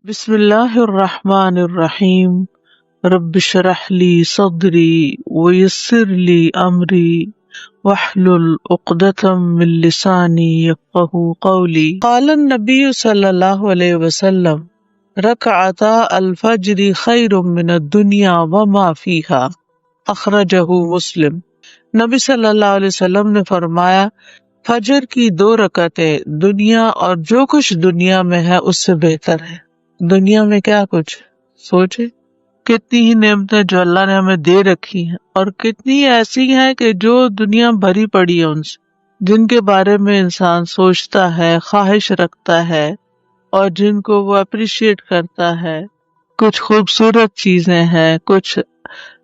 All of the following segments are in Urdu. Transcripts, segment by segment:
بسم اللہ الرحمن الرحیم رب اشرح لی صدری ویسر لی امری واحلل عقدۃ من لسانی یفقہوا قولی قال النبی صلی اللہ علیہ وسلم رکعتا الفجر خیر من الدنیا وما فیہا اخرجہ مسلم۔ نبی صلی اللہ علیہ وسلم نے فرمایا فجر کی 2 رکعتیں دنیا اور جو کچھ دنیا میں ہے اس سے بہتر ہے۔ دنیا میں کیا کچھ سوچے، کتنی ہی نعمتیں جو اللہ نے ہمیں دے رکھی ہیں اور کتنی ایسی ہیں کہ جو دنیا بھری پڑی ہے ان سے، جن کے بارے میں انسان سوچتا ہے، خواہش رکھتا ہے اور جن کو وہ اپریشیٹ کرتا ہے۔ کچھ خوبصورت چیزیں ہیں، کچھ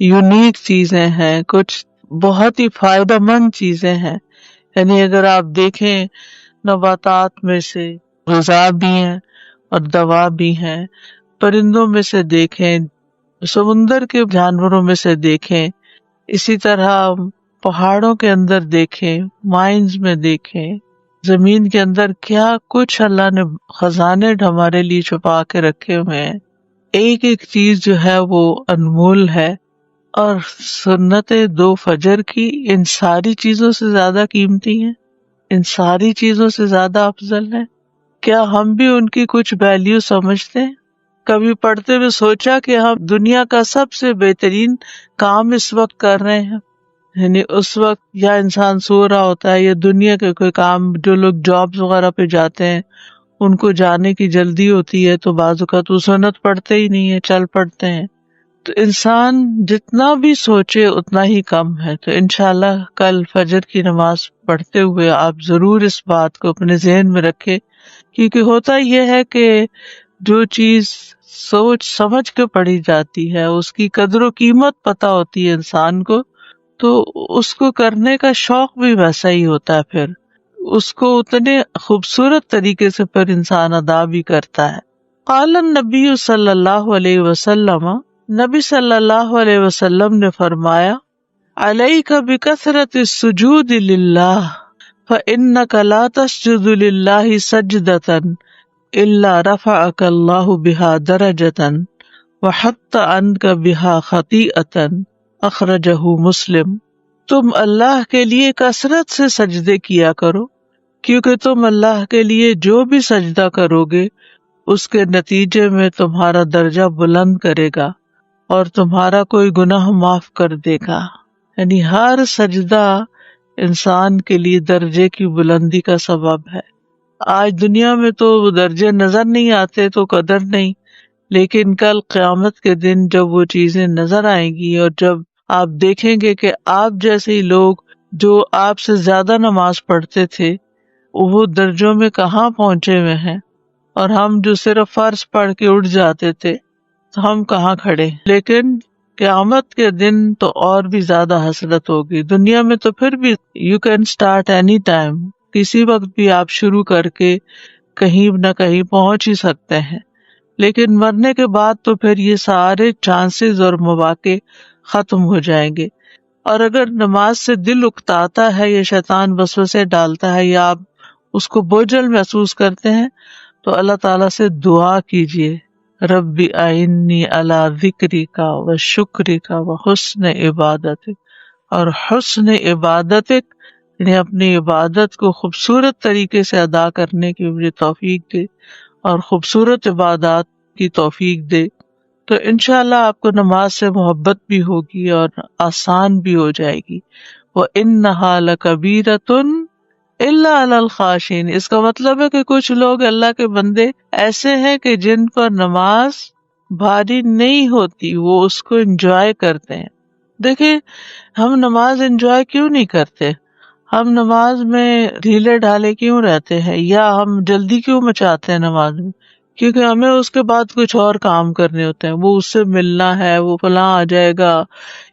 یونیک چیزیں ہیں، کچھ بہت ہی فائدہ مند چیزیں ہیں۔ یعنی اگر آپ دیکھیں نباتات میں سے غذا بھی ہیں اور دوا بھی ہیں، پرندوں میں سے دیکھیں، سمندر کے جانوروں میں سے دیکھیں، اسی طرح پہاڑوں کے اندر دیکھیں، مائنز میں دیکھیں، زمین کے اندر کیا کچھ اللہ نے خزانے ہمارے لیے چھپا کے رکھے ہوئے ہیں۔ ایک ایک چیز جو ہے وہ انمول ہے، اور سنت 2 فجر کی ان ساری چیزوں سے زیادہ قیمتی ہیں، ان ساری چیزوں سے زیادہ افضل ہیں۔ کیا ہم بھی ان کی کچھ ویلیو سمجھتے ہیں؟ کبھی پڑھتے ہوئے سوچا کہ ہم دنیا کا سب سے بہترین کام اس وقت کر رہے ہیں؟ یعنی اس وقت یا انسان سو رہا ہوتا ہے یا دنیا کے کوئی کام، جو لوگ جابز وغیرہ پہ جاتے ہیں ان کو جانے کی جلدی ہوتی ہے تو بعض اوقات وہ سنت پڑھتے ہی نہیں ہے، چل پڑتے ہیں۔ تو انسان جتنا بھی سوچے اتنا ہی کم ہے۔ تو انشاءاللہ کل فجر کی نماز پڑھتے ہوئے آپ ضرور اس بات کو اپنے ذہن میں رکھیں، کیونکہ ہوتا یہ ہے کہ جو چیز سوچ سمجھ کے پڑھی جاتی ہے اس کی قدر و قیمت پتہ ہوتی ہے انسان کو، تو اس کو کرنے کا شوق بھی ویسا ہی ہوتا ہے، پھر اس کو اتنے خوبصورت طریقے سے پھر انسان ادا بھی کرتا ہے۔ قال النبی صلی اللہ علیہ وسلم، نبی صلی اللہ علیہ وسلم نے فرمایا علیک بکثرت السجود للہ فإنک لا تسجد للہ سجدۃ الا رفعک اللہ بہا درجۃ وحط عنک بہا خطیئۃ، اخرجہ مسلم۔ تم اللہ کے لیے کثرت سے سجدے کیا کرو، کیونکہ تم اللہ کے لیے جو بھی سجدہ کرو گے اس کے نتیجے میں تمہارا درجہ بلند کرے گا اور تمہارا کوئی گناہ معاف کر دے گا۔ یعنی ہر سجدہ انسان کے لیے درجے کی بلندی کا سبب ہے۔ آج دنیا میں تو درجے نظر نہیں آتے تو قدر نہیں، لیکن کل قیامت کے دن جب وہ چیزیں نظر آئیں گی اور جب آپ دیکھیں گے کہ آپ جیسے ہی لوگ جو آپ سے زیادہ نماز پڑھتے تھے وہ درجوں میں کہاں پہنچے ہوئے ہیں، اور ہم جو صرف فرض پڑھ کے اٹھ جاتے تھے تو ہم کہاں کھڑے۔ لیکن قیامت کے دن تو اور بھی زیادہ حسرت ہوگی۔ دنیا میں تو پھر بھی you can start any time, کسی وقت بھی آپ شروع کر کے کہیں نہ کہیں پہنچ ہی سکتے ہیں، لیکن مرنے کے بعد تو پھر یہ سارے چانسز اور مواقع ختم ہو جائیں گے۔ اور اگر نماز سے دل اکتاتا ہے یا شیطان وسوسے ڈالتا ہے یا آپ اس کو بوجھل محسوس کرتے ہیں تو اللہ تعالیٰ سے دعا کیجیے، رب اعنی علی ذکرک و شکرک و حسن عبادتک، اور حسن عبادتک یعنی اپنی عبادت کو خوبصورت طریقے سے ادا کرنے کی مجھے توفیق دے اور خوبصورت عبادات کی توفیق دے، تو انشاءاللہ آپ کو نماز سے محبت بھی ہوگی اور آسان بھی ہو جائے گی۔ وَإِنَّهَا لَكَبِيرَةٌ إِلَّا عَلَى الْخَاشِعِينَ، اس کا مطلب ہے کہ کچھ لوگ اللہ کے بندے ایسے ہیں کہ جن پر نماز بھاری نہیں ہوتی، وہ اس کو انجوائے کرتے ہیں۔ دیکھیں ہم نماز انجوائے کیوں نہیں کرتے؟ ہم نماز میں ڈھیلے ڈھالے کیوں رہتے ہیں، یا ہم جلدی کیوں مچاتے ہیں نماز میں؟ کیونکہ ہمیں اس کے بعد کچھ اور کام کرنے ہوتے ہیں، وہ اس سے ملنا ہے، وہ فلاں آ جائے گا،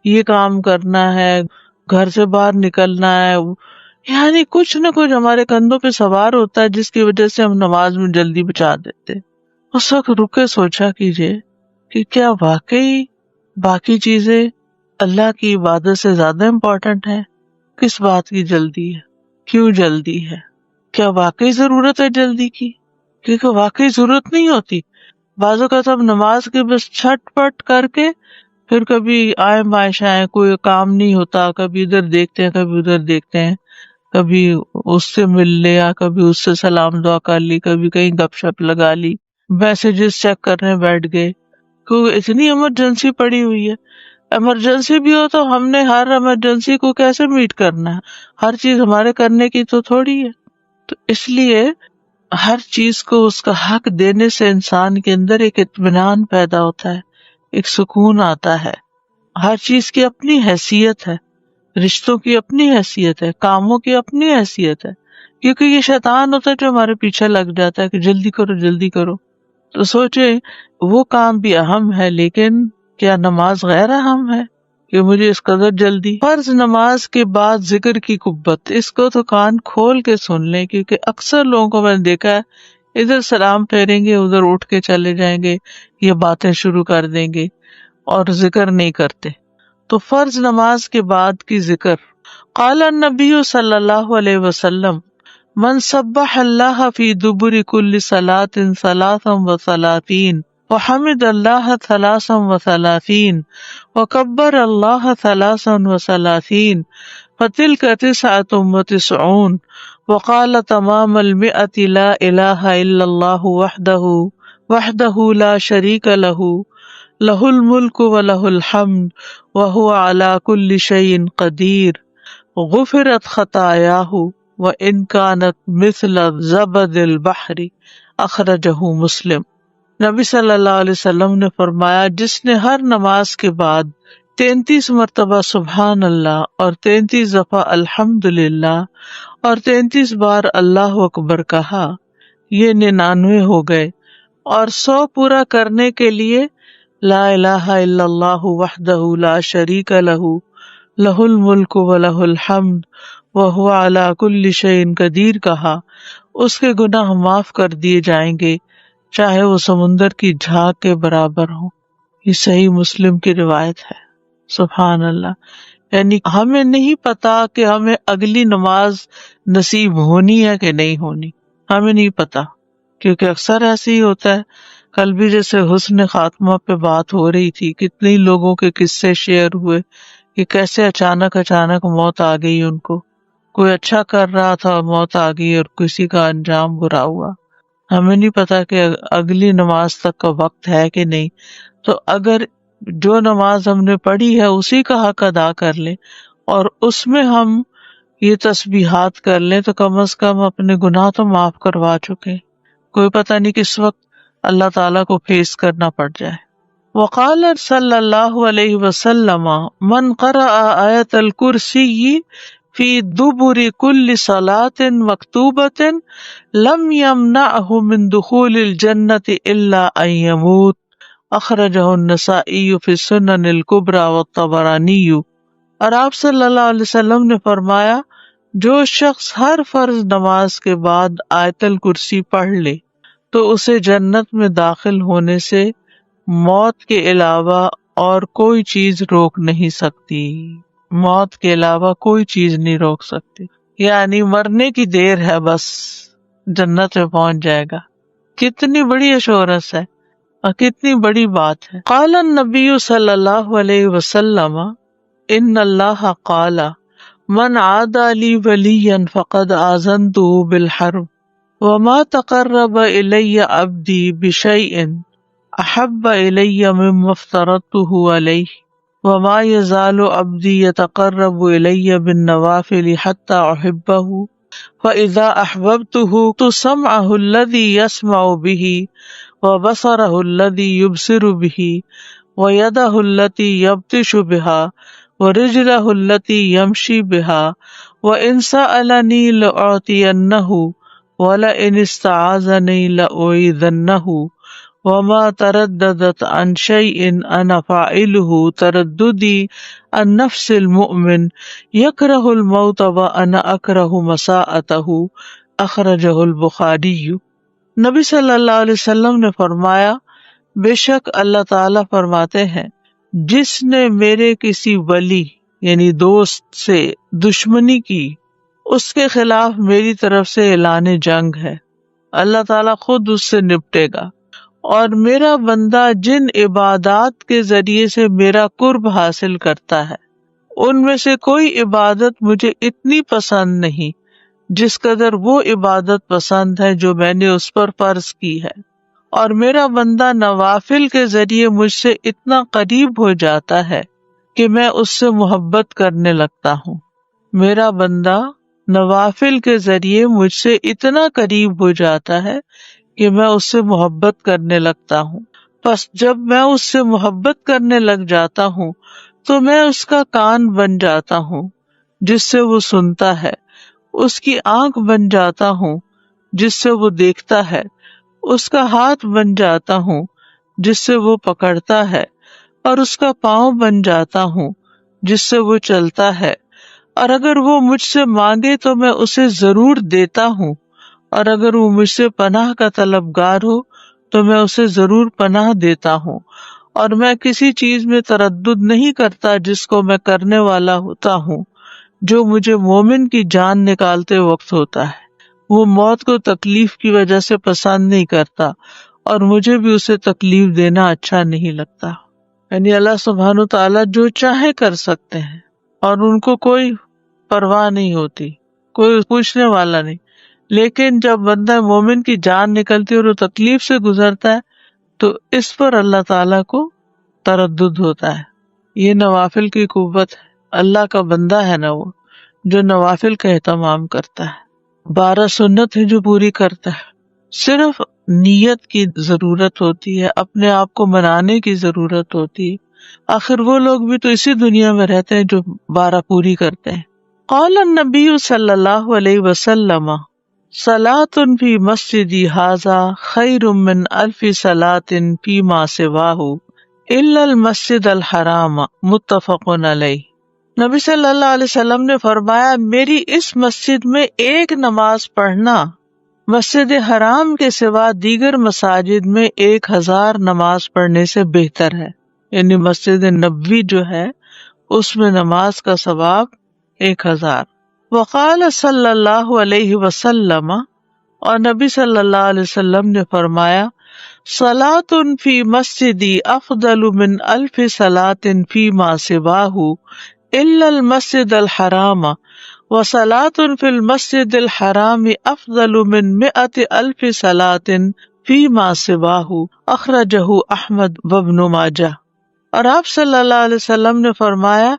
یہ کام کرنا ہے، گھر سے باہر نکلنا ہے، یعنی کچھ نہ کچھ ہمارے کندھوں پہ سوار ہوتا ہے جس کی وجہ سے ہم نماز میں جلدی بچا دیتے۔ اس وقت رکے سوچا کیجئے کہ کیا واقعی باقی چیزیں اللہ کی عبادت سے زیادہ امپورٹنٹ ہیں؟ کس بات کی جلدی ہے؟ کیوں جلدی ہے؟ کیا واقعی ضرورت ہے جلدی کی؟ کیونکہ واقعی ضرورت نہیں ہوتی، بعض اوقات ہم نماز کے بس چھٹ پٹ کر کے پھر کبھی آئے معاش آئے، کوئی کام نہیں ہوتا، کبھی ادھر دیکھتے ہیں کبھی ادھر دیکھتے ہیں، کبھی اس سے مل لیا، کبھی اس سے سلام دعا کر لی، کبھی کہیں گپ شپ لگا لی، میسجز چیک کرنے بیٹھ گئے، کیونکہ اتنی ایمرجنسی پڑی ہوئی ہے۔ ایمرجنسی بھی ہو تو ہم نے ہر ایمرجنسی کو کیسے میٹ کرنا ہے؟ ہر چیز ہمارے کرنے کی تو تھوڑی ہے۔ تو اس لیے ہر چیز کو اس کا حق دینے سے انسان کے اندر ایک اطمینان پیدا ہوتا ہے، ایک سکون آتا ہے۔ ہر چیز کی اپنی حیثیت ہے، رشتوں کی اپنی حیثیت ہے، کاموں کی اپنی حیثیت ہے، کیونکہ یہ شیطان ہوتا ہے جو ہمارے پیچھے لگ جاتا ہے کہ جلدی کرو جلدی کرو۔ تو سوچے وہ کام بھی اہم ہے، لیکن کیا نماز غیر اہم ہے کہ مجھے اس قدر جلدی؟ فرض نماز کے بعد ذکر کی قوت، اس کو تو کان کھول کے سن لیں، کیونکہ اکثر لوگوں کو میں نے دیکھا ہے ادھر سلام پھیریں گے ادھر اٹھ کے چلے جائیں گے، یہ باتیں شروع کر دیں گے اور ذکر نہیں کرتے۔ تو فرض نماز کے بعد کی ذکر، قال النبی صلی اللہ علیہ وسلم من سبح اللہ فی دبر کل صلاۃ ثلاثا وثلاثین وحمد اللہ ثلاثا وثلاثین وکبر اللہ ثلاثا وثلاثین فتلک تسعۃ وتسعون وقال تمام المئۃ لا الہ الا اللہ وحدہ لا شریک لہ لہ الملک ولہ الحمد وہو علی کل شیء قدیر غفرت خطایاہ وان کانت مثل زبد البحر اخرجہ مسلم۔ نبی صلی اللہ علیہ وسلم نے فرمایا جس نے ہر نماز کے بعد 33 مرتبہ سبحان اللہ اور 33 دفعہ الحمدللہ اور 33 بار اللہ اکبر کہا، یہ 99 ہو گئے، اور 100 پورا کرنے کے لیے لا الہ الا اللہ وحدہ لا شریک لہ لہ الملک ولہ الحمد وہو علی کل شیء قدیر کہا، اس کے گناہ معاف کر دیے جائیں گے چاہے وہ سمندر کی جھاگ کے برابر ہوں۔ یہ صحیح مسلم کی روایت ہے۔ سبحان اللہ، یعنی ہمیں نہیں پتا کہ ہمیں اگلی نماز نصیب ہونی ہے کہ نہیں ہونی، ہمیں نہیں پتا، کیونکہ اکثر ایسے ہی ہوتا ہے۔ کل بھی جیسے حسن خاتمہ پہ بات ہو رہی تھی، کتنی لوگوں کے قصے شیئر ہوئے کہ کیسے اچانک موت آ گئی ان کو، کوئی اچھا کر رہا تھا موت آ گئی اور کسی کا انجام برا ہوا۔ ہمیں نہیں پتا کہ اگلی نماز تک کا وقت ہے کہ نہیں، تو اگر جو نماز ہم نے پڑھی ہے اسی کا حق ادا کر لیں اور اس میں ہم یہ تسبیحات کر لیں تو کم از کم اپنے گناہ تو معاف کروا چکے، کوئی پتہ نہیں کس وقت اللہ تعالیٰ کو فیس کرنا پڑ جائے۔ وقال صلی اللہ علیہ وسلم من قرأ آیت الکرسی فی دبر کل صلاۃ مکتوبۃ لم یمنعہ من دخول الجنۃ الا ان یموت، اخرجہ النسائی فی السنن الکبری والطبرانی۔ اور آپ صلی اللہ علیہ وسلم نے فرمایا جو شخص ہر فرض نماز کے بعد آیت الکرسی پڑھ لے تو اسے جنت میں داخل ہونے سے موت کے علاوہ اور کوئی چیز روک نہیں سکتی، موت کے علاوہ کوئی چیز نہیں روک سکتی، یعنی مرنے کی دیر ہے، بس جنت میں پہنچ جائے گا۔ کتنی بڑی ایشورنس ہے اور کتنی بڑی بات ہے۔ قال النبی صلی اللہ علیہ وسلم ان اللہ قال من عادى لي وليا فقد آذنته بالحرب وما تقرب إلي عبدي بشيء أحب إلي مما افترضته عليه وما يزال عبدي يتقرب إلي بالنوافل حتى أحبه فإذا أحببته كنت سمعه الذي يسمع به وبصره الذي يبصر به ويده التي يبطش بها ورجله التي يمشي بها وإن سألني لأعطينه ولئن استعاذني لأعيذنه وما ترددت عن شيء أنا فاعله ترددي عن نفس المؤمن يكره الموت وأنا أكره مساءته، اخرجہ البخاری۔ نبی صلی اللہ علیہ وسلم نے فرمایا بے شک اللہ تعالیٰ فرماتے ہیں جس نے میرے کسی ولی یعنی دوست سے دشمنی کی اس کے خلاف میری طرف سے اعلان جنگ ہے، اللہ تعالیٰ خود اس سے نپٹے گا، اور میرا بندہ جن عبادات کے ذریعے سے میرا قرب حاصل کرتا ہے ان میں سے کوئی عبادت مجھے اتنی پسند نہیں جس قدر وہ عبادت پسند ہے جو میں نے اس پر فرض کی ہے، اور میرا بندہ نوافل کے ذریعے مجھ سے اتنا قریب ہو جاتا ہے کہ میں اس سے محبت کرنے لگتا ہوں۔ میرا بندہ نوافل کے ذریعے مجھ سے اتنا قریب ہو جاتا ہے کہ میں اس سے محبت کرنے لگتا ہوں، پس جب میں اس سے محبت کرنے لگ جاتا ہوں تو میں اس کا کان بن جاتا ہوں جس سے وہ سنتا ہے، اس کی آنکھ بن جاتا ہوں جس سے وہ دیکھتا ہے، اس کا ہاتھ بن جاتا ہوں جس سے وہ پکڑتا ہے، اور اس کا پاؤں بن جاتا ہوں جس سے وہ چلتا ہے، اور اگر وہ مجھ سے مانگے تو میں اسے ضرور دیتا ہوں، اور اگر وہ مجھ سے پناہ کا طلبگار ہو تو میں اسے ضرور پناہ دیتا ہوں، اور میں کسی چیز میں تردد نہیں کرتا جس کو میں کرنے والا ہوتا ہوں جو مجھے مومن کی جان نکالتے وقت ہوتا ہے۔ وہ موت کو تکلیف کی وجہ سے پسند نہیں کرتا اور مجھے بھی اسے تکلیف دینا اچھا نہیں لگتا۔ یعنی اللہ سبحانہ تعالیٰ جو چاہے کر سکتے ہیں اور ان کو کوئی پرواہ نہیں ہوتی، کوئی پوچھنے والا نہیں، لیکن جب بندہ مومن کی جان نکلتی اور وہ تکلیف سے گزرتا ہے تو اس پر اللہ تعالیٰ کو تردد ہوتا ہے۔ یہ نوافل کی قوت ہے، اللہ کا بندہ ہے نا وہ جو نوافل کا اہتمام کرتا ہے، 12 سنت ہے جو پوری کرتا ہے۔ صرف نیت کی ضرورت ہوتی ہے، اپنے آپ کو منانے کی ضرورت ہوتی ہے، آخر وہ لوگ بھی تو اسی دنیا میں رہتے ہیں جو 12 پوری کرتے ہیں۔ قال النبی صلی اللہ علیہ وسلم صلاۃ فی مسجدی ھذا خیر من 1000 صلاۃ فیما سواہ الا المسجد الحرام، متفق علیہ۔ نبی صلی اللہ علیہ وسلم نے فرمایا میری اس مسجد میں ایک نماز پڑھنا مسجد حرام کے سوا دیگر مساجد میں 1000 نماز پڑھنے سے بہتر ہے۔ یعنی مسجد نبوی جو ہے اس میں نماز کا ثواب 1000۔ وقال صلی اللہ علیہ وسلم، اور نبی صلی اللہ علیہ وسلم نے فرمایا صلاۃ فی مسجدی افضل من 1000 صلاۃ فیما سواہ الا المسجد الحرام، وصلاۃ فی المسجد الحرام افضل من 100,000 صلاۃ فیما سواہ، اخرجہ احمد وابن ماجہ۔ اور آپ صلی اللہ علیہ وسلم نے فرمایا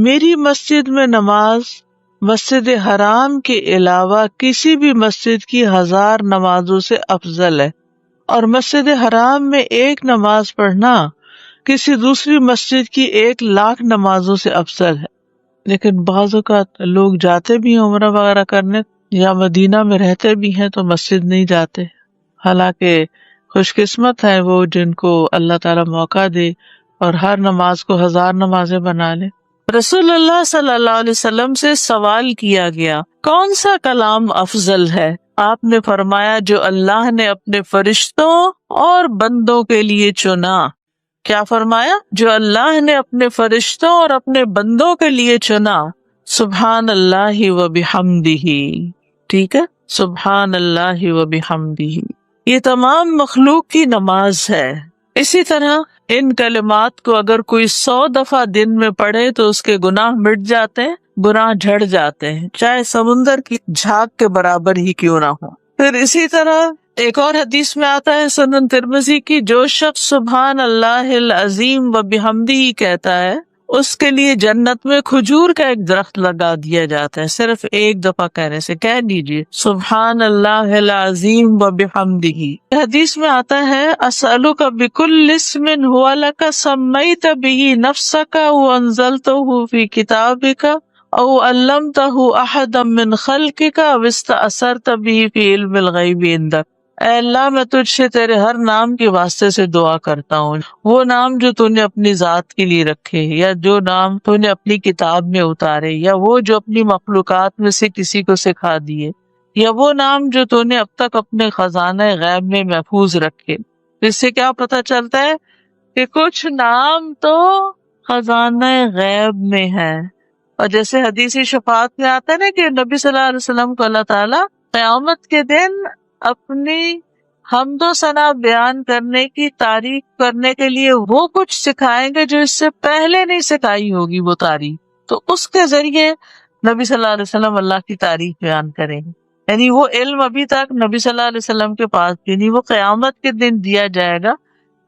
میری مسجد میں نماز مسجد حرام کے علاوہ کسی بھی مسجد کی 1000 نمازوں سے افضل ہے، اور مسجد حرام میں ایک نماز پڑھنا کسی دوسری مسجد کی 1,00,000 نمازوں سے افضل ہے۔ لیکن بعض اوقات لوگ جاتے بھی ہیں عمرہ وغیرہ کرنے یا مدینہ میں رہتے بھی ہیں تو مسجد نہیں جاتے، حالانکہ خوش قسمت ہے وہ جن کو اللہ تعالیٰ موقع دے اور ہر نماز کو 1000 نمازیں بنا لے۔ رسول اللہ صلی اللہ علیہ وسلم سے سوال کیا گیا کون سا کلام افضل ہے؟ آپ نے فرمایا جو اللہ نے اپنے فرشتوں اور بندوں کے لیے چنا۔ کیا فرمایا؟ جو اللہ نے اپنے فرشتوں اور اپنے بندوں کے لیے چنا۔ سبحان اللہ و بحمدہ، ٹھیک ہے، سبحان اللہ و بحمدہ، یہ تمام مخلوق کی نماز ہے۔ اسی طرح ان کلمات کو اگر کوئی 100 دفعہ دن میں پڑھے تو اس کے گناہ مٹ جاتے ہیں، گناہ جھڑ جاتے ہیں، چاہے سمندر کی جھاگ کے برابر ہی کیوں نہ ہو۔ پھر اسی طرح ایک اور حدیث میں آتا ہے سنن ترمذی کی، جو شخص سبحان اللہ العظیم و بحمدہ کہتا ہے اس کے لیے جنت میں کھجور کا ایک درخت لگا دیا جاتا ہے، صرف ایک دفعہ کہنے سے۔ کہہ دیجیے سبحان اللہ العظیم و بحمدہ۔ حدیث میں آتا ہے اسألک بکل اسم هو لک سمیت به نفسک وانزلتہ فی کتابک او علمتہ احدا من خلقک او استأثرت به فی علم الغیب عندک۔ اے اللہ میں تجھ سے تیرے ہر نام کے واسطے سے دعا کرتا ہوں، وہ نام جو تو نے اپنی ذات کے لیے رکھے، یا جو نام تو نے اپنی کتاب میں اتارے، یا وہ جو اپنی مخلوقات میں سے کسی کو سکھا دیے، یا وہ نام جو تو نے اب تک اپنے خزانہ غیب میں محفوظ رکھے۔ اس سے کیا پتہ چلتا ہے کہ کچھ نام تو خزانہ غیب میں ہے، اور جیسے حدیثی شفاعت میں آتا ہے نا کہ نبی صلی اللہ علیہ وسلم کو اللہ تعالیٰ قیامت کے دن اپنی حمد و ثنا بیان کرنے کی تعریف کرنے کے لیے وہ کچھ سکھائیں گے جو اس سے پہلے نہیں سکھائی ہوگی وہ تعریف، تو اس کے ذریعے نبی صلی اللہ علیہ وسلم اللہ کی تعریف بیان کریں گے. یعنی وہ علم ابھی تک نبی صلی اللہ علیہ وسلم کے پاس بھی نہیں، وہ قیامت کے دن دیا جائے گا،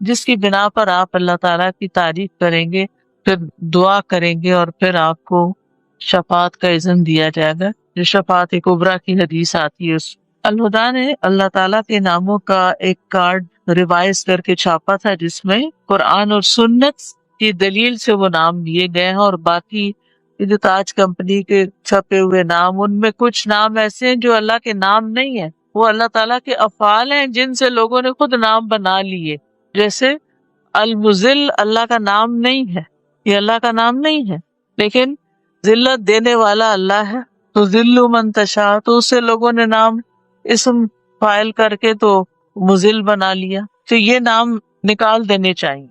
جس کی بنا پر آپ اللہ تعالیٰ کی تعریف کریں گے، پھر دعا کریں گے، اور پھر آپ کو شفاعت کا اذن دیا جائے گا، جو شفاعت کبریٰ کی حدیث آتی ہے. اس الہدا نے اللہ تعالیٰ کے ناموں کا ایک کارڈ ریوائز کر کے چھاپا تھا، جس میں قرآن اور سنت کی دلیل سے وہ نام لیے گئے ہیں، اور باقی یہ جو تاج کمپنی کے چھپے ہوئے نام، ان میں کچھ نام ایسے ہیں جو اللہ کے نام نہیں ہیں، وہ اللہ تعالیٰ کے افعال ہیں جن سے لوگوں نے خود نام بنا لیے. جیسے المذل اللہ کا نام نہیں ہے، یہ اللہ کا نام نہیں ہے، لیکن ذلت دینے والا اللہ ہے، تو ذل من تشاء، تو اس سے لوگوں نے نام اسم فائل کر کے تو مذل بنا لیا. تو یہ نام نکال دینے چاہیے.